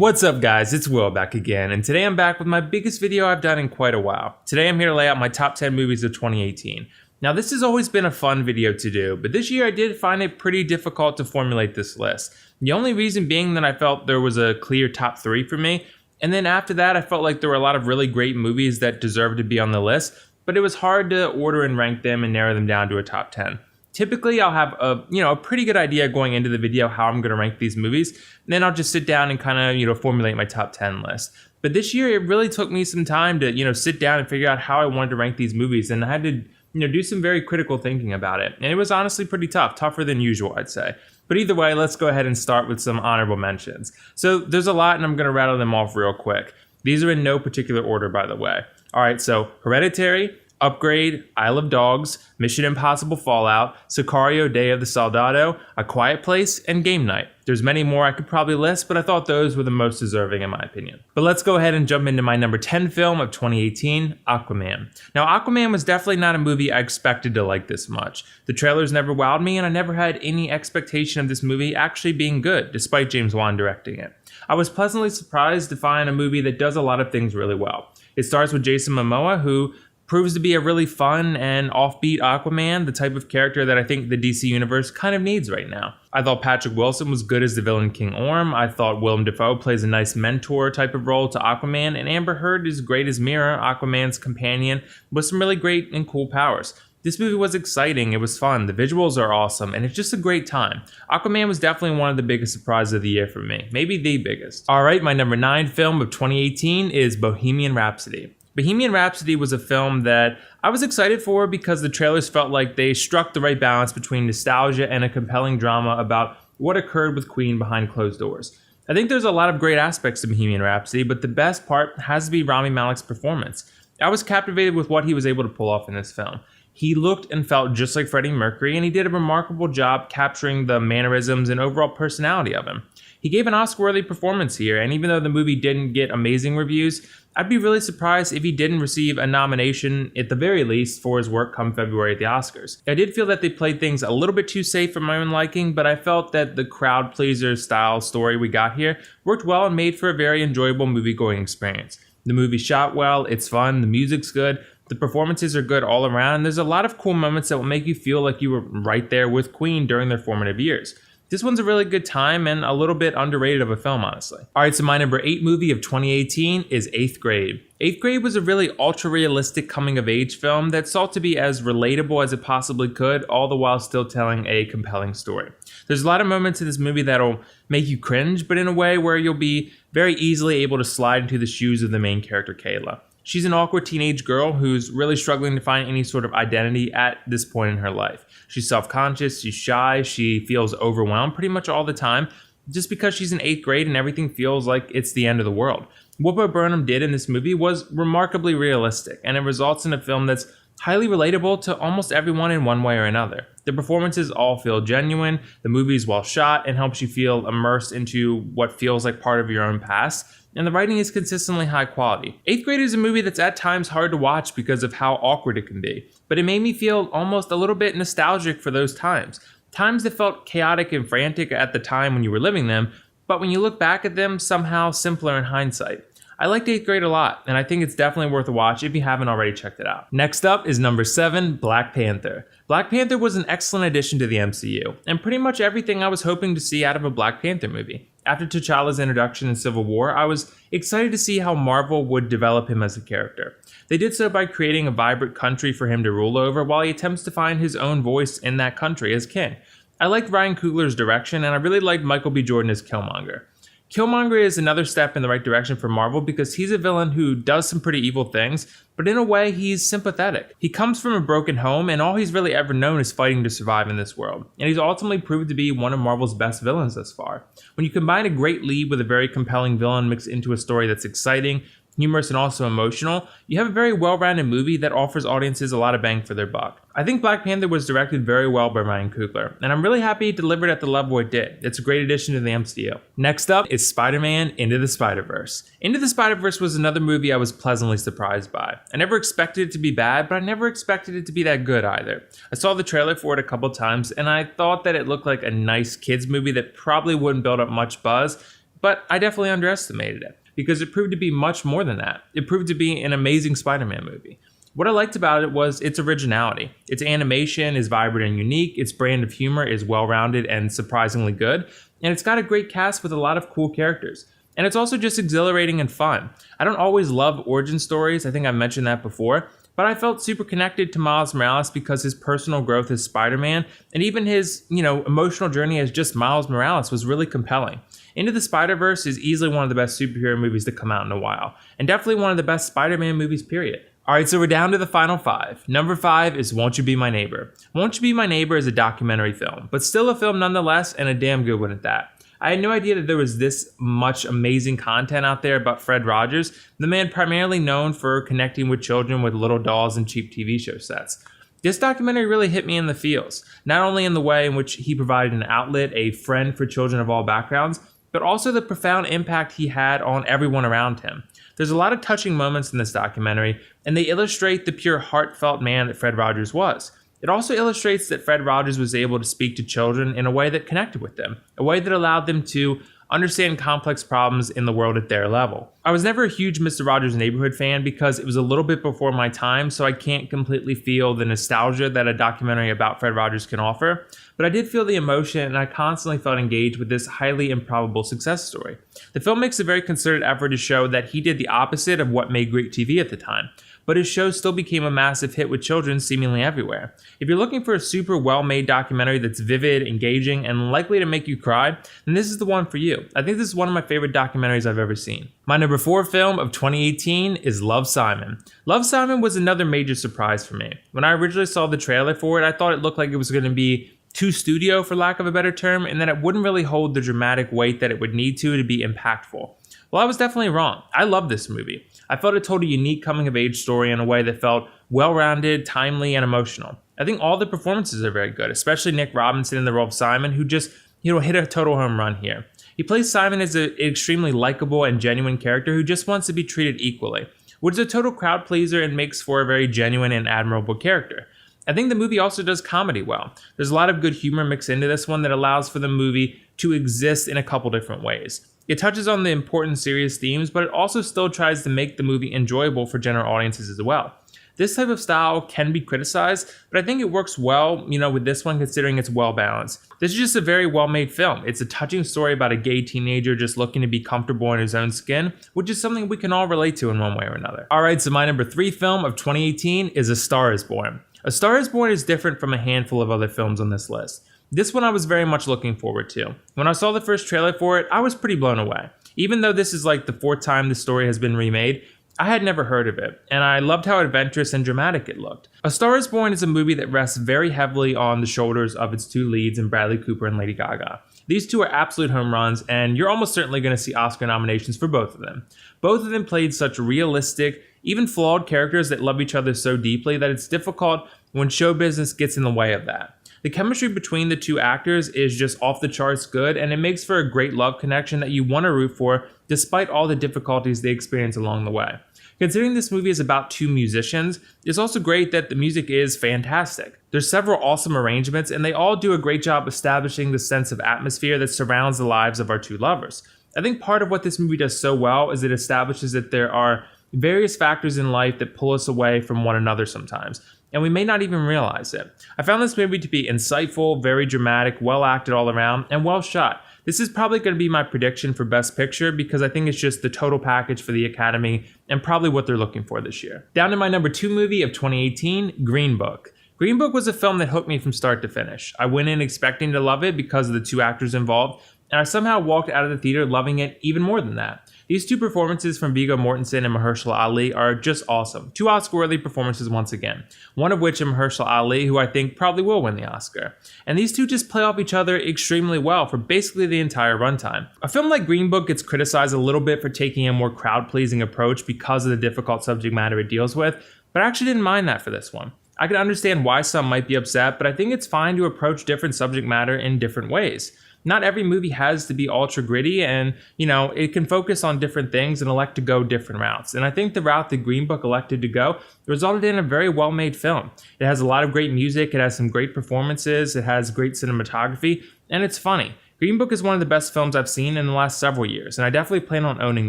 What's up guys, it's Will back again, and today I'm back with my biggest video I've done in quite a while. Today I'm here to lay out my top 10 movies of 2018. Now this has always been a fun video to do, but this year I did find it pretty difficult to formulate this list. The only reason being that I felt there was a clear top 3 for me, and then after that I felt like there were a lot of really great movies that deserved to be on the list, but it was hard to order and rank them and narrow them down to a top 10. Typically, I'll have a pretty good idea going into the video how I'm going to rank these movies, and then I'll just sit down and kind of, formulate my top 10 list. But this year, it really took me some time to, sit down and figure out how I wanted to rank these movies, and I had to, do some very critical thinking about it. And it was honestly pretty tough, tougher than usual, I'd say. But either way, let's go ahead and start with some honorable mentions. So there's a lot, and I'm going to rattle them off real quick. These are in no particular order, by the way. All right, so Hereditary, Upgrade, Isle of Dogs, Mission Impossible Fallout, Sicario Day of the Soldado, A Quiet Place, and Game Night. There's many more I could probably list, but I thought those were the most deserving in my opinion. But let's go ahead and jump into my number 10 film of 2018, Aquaman. Now Aquaman was definitely not a movie I expected to like this much. The trailers never wowed me, and I never had any expectation of this movie actually being good, despite James Wan directing it. I was pleasantly surprised to find a movie that does a lot of things really well. It starts with Jason Momoa, who proves to be a really fun and offbeat Aquaman, the type of character that I think the DC universe kind of needs right now. I thought Patrick Wilson was good as the villain King Orm. I thought Willem Dafoe plays a nice mentor type of role to Aquaman, and Amber Heard is great as Mera, Aquaman's companion, with some really great and cool powers. This movie was exciting, it was fun, the visuals are awesome, and it's just a great time. Aquaman was definitely one of the biggest surprises of the year for me, maybe the biggest. Alright, my number 9 film of 2018 is Bohemian Rhapsody. Bohemian Rhapsody was a film that I was excited for because the trailers felt like they struck the right balance between nostalgia and a compelling drama about what occurred with Queen behind closed doors. I think there's a lot of great aspects to Bohemian Rhapsody, but the best part has to be Rami Malek's performance. I was captivated with what he was able to pull off in this film. He looked and felt just like Freddie Mercury, and he did a remarkable job capturing the mannerisms and overall personality of him. He gave an Oscar-worthy performance here, and even though the movie didn't get amazing reviews, I'd be really surprised if he didn't receive a nomination, at the very least, for his work come February at the Oscars. I did feel that they played things a little bit too safe for my own liking, but I felt that the crowd-pleaser style story we got here worked well and made for a very enjoyable movie-going experience. The movie shot well, it's fun, the music's good, the performances are good all around, and there's a lot of cool moments that will make you feel like you were right there with Queen during their formative years. This one's a really good time and a little bit underrated of a film, honestly. Alright, so my number 8 movie of 2018 is 8th Grade. 8th Grade was a really ultra-realistic coming-of-age film that sought to be as relatable as it possibly could, all the while still telling a compelling story. There's a lot of moments in this movie that'll make you cringe, but in a way where you'll be very easily able to slide into the shoes of the main character, Kayla. She's an awkward teenage girl who's really struggling to find any sort of identity at this point in her life. She's self-conscious, she's shy, she feels overwhelmed pretty much all the time, just because she's in 8th grade and everything feels like it's the end of the world. What Bo Burnham did in this movie was remarkably realistic, and it results in a film that's highly relatable to almost everyone in one way or another. The performances all feel genuine, the movie is well shot and helps you feel immersed into what feels like part of your own past, and the writing is consistently high quality. 8th Grade is a movie that's at times hard to watch because of how awkward it can be, but it made me feel almost a little bit nostalgic for those times. Times that felt chaotic and frantic at the time when you were living them, but when you look back at them, somehow simpler in hindsight. I liked 8th Grade a lot, and I think it's definitely worth a watch if you haven't already checked it out. Next up is number 7, Black Panther. Black Panther was an excellent addition to the MCU, and pretty much everything I was hoping to see out of a Black Panther movie. After T'Challa's introduction in Civil War, I was excited to see how Marvel would develop him as a character. They did so by creating a vibrant country for him to rule over while he attempts to find his own voice in that country as king. I liked Ryan Coogler's direction, and I really liked Michael B. Jordan as Killmonger. Killmonger is another step in the right direction for Marvel because he's a villain who does some pretty evil things, but in a way he's sympathetic. He comes from a broken home and all he's really ever known is fighting to survive in this world, and he's ultimately proved to be one of Marvel's best villains thus far. When you combine a great lead with a very compelling villain mixed into a story that's exciting, humorous, and also emotional, you have a very well-rounded movie that offers audiences a lot of bang for their buck. I think Black Panther was directed very well by Ryan Coogler, and I'm really happy it delivered at the level it did. It's a great addition to the MCU. Next up is Spider-Man Into the Spider-Verse. Into the Spider-Verse was another movie I was pleasantly surprised by. I never expected it to be bad, but I never expected it to be that good either. I saw the trailer for it a couple times, and I thought that it looked like a nice kids movie that probably wouldn't build up much buzz, but I definitely underestimated it because it proved to be much more than that. It proved to be an amazing Spider-Man movie. What I liked about it was its originality. Its animation is vibrant and unique, its brand of humor is well-rounded and surprisingly good, and it's got a great cast with a lot of cool characters. And it's also just exhilarating and fun. I don't always love origin stories, I think I mentioned that before, but I felt super connected to Miles Morales because his personal growth as Spider-Man and even his, emotional journey as just Miles Morales was really compelling. Into the Spider-Verse is easily one of the best superhero movies to come out in a while, and definitely one of the best Spider-Man movies, period. Alright, so we're down to the final 5. Number 5 is Won't You Be My Neighbor. Won't You Be My Neighbor is a documentary film, but still a film nonetheless, and a damn good one at that. I had no idea that there was this much amazing content out there about Fred Rogers, the man primarily known for connecting with children with little dolls and cheap TV show sets. This documentary really hit me in the feels, not only in the way in which he provided an outlet, a friend for children of all backgrounds, but also the profound impact he had on everyone around him. There's a lot of touching moments in this documentary, and they illustrate the pure heartfelt man that Fred Rogers was. It also illustrates that Fred Rogers was able to speak to children in a way that connected with them, a way that allowed them to understand complex problems in the world at their level. I was never a huge Mr. Rogers' Neighborhood fan because it was a little bit before my time, so I can't completely feel the nostalgia that a documentary about Fred Rogers can offer, but I did feel the emotion and I constantly felt engaged with this highly improbable success story. The film makes a very concerted effort to show that he did the opposite of what made great TV at the time, but his show still became a massive hit with children seemingly everywhere. If you're looking for a super well-made documentary that's vivid, engaging, and likely to make you cry, then this is the one for you. I think this is one of my favorite documentaries I've ever seen. My number 4 film of 2018 is Love, Simon. Love, Simon was another major surprise for me. When I originally saw the trailer for it, I thought it looked like it was going to be too studio, for lack of a better term, and that it wouldn't really hold the dramatic weight that it would need to be impactful. Well, I was definitely wrong. I love this movie. I felt it told a unique coming-of-age story in a way that felt well-rounded, timely, and emotional. I think all the performances are very good, especially Nick Robinson in the role of Simon, who just, hit a total home run here. He plays Simon as an extremely likable and genuine character who just wants to be treated equally, which is a total crowd pleaser and makes for a very genuine and admirable character. I think the movie also does comedy well. There's a lot of good humor mixed into this one that allows for the movie to exist in a couple different ways. It touches on the important serious themes, but it also still tries to make the movie enjoyable for general audiences as well. This type of style can be criticized, but I think it works well, with this one considering it's well balanced. This is just a very well-made film. It's a touching story about a gay teenager just looking to be comfortable in his own skin, which is something we can all relate to in one way or another. Alright, so my number 3 film of 2018 is A Star Is Born. A Star Is Born is different from a handful of other films on this list. This one I was very much looking forward to. When I saw the first trailer for it, I was pretty blown away. Even though this is like the 4th time the story has been remade, I had never heard of it, and I loved how adventurous and dramatic it looked. A Star Is Born is a movie that rests very heavily on the shoulders of its 2 leads in Bradley Cooper and Lady Gaga. These 2 are absolute home runs, and you're almost certainly going to see Oscar nominations for both of them. Both of them played such realistic, even flawed characters that love each other so deeply that it's difficult when show business gets in the way of that. The chemistry between the 2 actors is just off the charts good, and it makes for a great love connection that you want to root for despite all the difficulties they experience along the way. Considering this movie is about 2 musicians, it's also great that the music is fantastic. There's several awesome arrangements, and they all do a great job establishing the sense of atmosphere that surrounds the lives of our 2 lovers. I think part of what this movie does so well is it establishes that there are various factors in life that pull us away from one another sometimes, and we may not even realize it. I found this movie to be insightful, very dramatic, well acted all around, and well shot. This is probably going to be my prediction for Best Picture because I think it's just the total package for the Academy and probably what they're looking for this year. Down to my number 2 movie of 2018, Green Book. Green Book was a film that hooked me from start to finish. I went in expecting to love it because of the 2 actors involved, and I somehow walked out of the theater loving it even more than that. These 2 performances from Viggo Mortensen and Mahershala Ali are just awesome. 2 Oscar-worthy performances once again. One of which is Mahershala Ali, who I think probably will win the Oscar. And these 2 just play off each other extremely well for basically the entire runtime. A film like Green Book gets criticized a little bit for taking a more crowd-pleasing approach because of the difficult subject matter it deals with, but I actually didn't mind that for this one. I can understand why some might be upset, but I think it's fine to approach different subject matter in different ways. Not every movie has to be ultra gritty, and it can focus on different things and elect to go different routes. And I think the route that Green Book elected to go resulted in a very well-made film. It has a lot of great music, it has some great performances, it has great cinematography, and it's funny. Green Book is one of the best films I've seen in the last several years, and I definitely plan on owning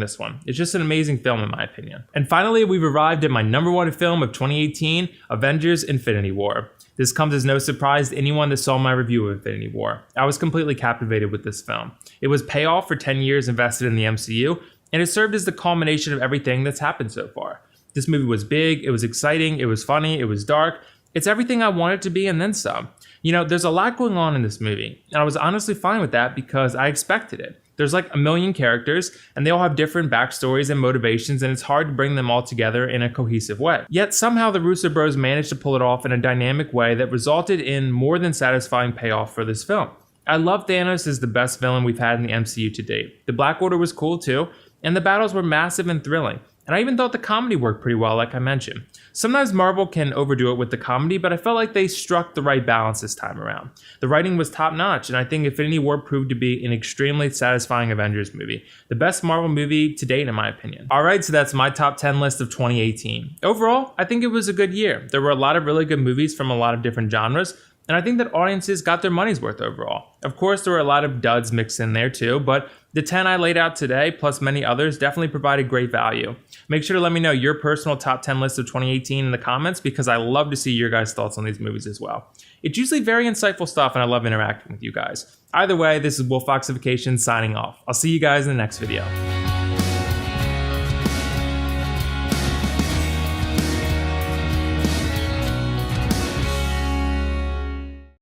this one. It's just an amazing film in my opinion. And finally, we've arrived at my number one film of 2018, Avengers: Infinity War. This comes as no surprise to anyone that saw my review of Infinity War. I was completely captivated with this film. It was payoff for 10 years invested in the MCU, and it served as the culmination of everything that's happened so far. This movie was big, it was exciting, it was funny, it was dark. It's everything I wanted it to be and then some. You know, there's a lot going on in this movie, and I was honestly fine with that because I expected it. There's like a million characters, and they all have different backstories and motivations, and it's hard to bring them all together in a cohesive way. Yet somehow the Russo bros managed to pull it off in a dynamic way that resulted in more than satisfying payoff for this film. I love Thanos as the best villain we've had in the MCU to date. The Black Order was cool too, and the battles were massive and thrilling. And I even thought the comedy worked pretty well, like I mentioned. Sometimes Marvel can overdo it with the comedy, but I felt like they struck the right balance this time around. The writing was top notch, and I think Infinity War proved to be an extremely satisfying Avengers movie. The best Marvel movie to date, in my opinion. Alright, so that's my top 10 list of 2018. Overall, I think it was a good year. There were a lot of really good movies from a lot of different genres, and I think that audiences got their money's worth overall. Of course, there were a lot of duds mixed in there too, but the 10 I laid out today, plus many others, definitely provided great value. Make sure to let me know your personal top 10 list of 2018 in the comments because I love to see your guys' thoughts on these movies as well. It's usually very insightful stuff and I love interacting with you guys. Either way, this is WillFoxification signing off. I'll see you guys in the next video.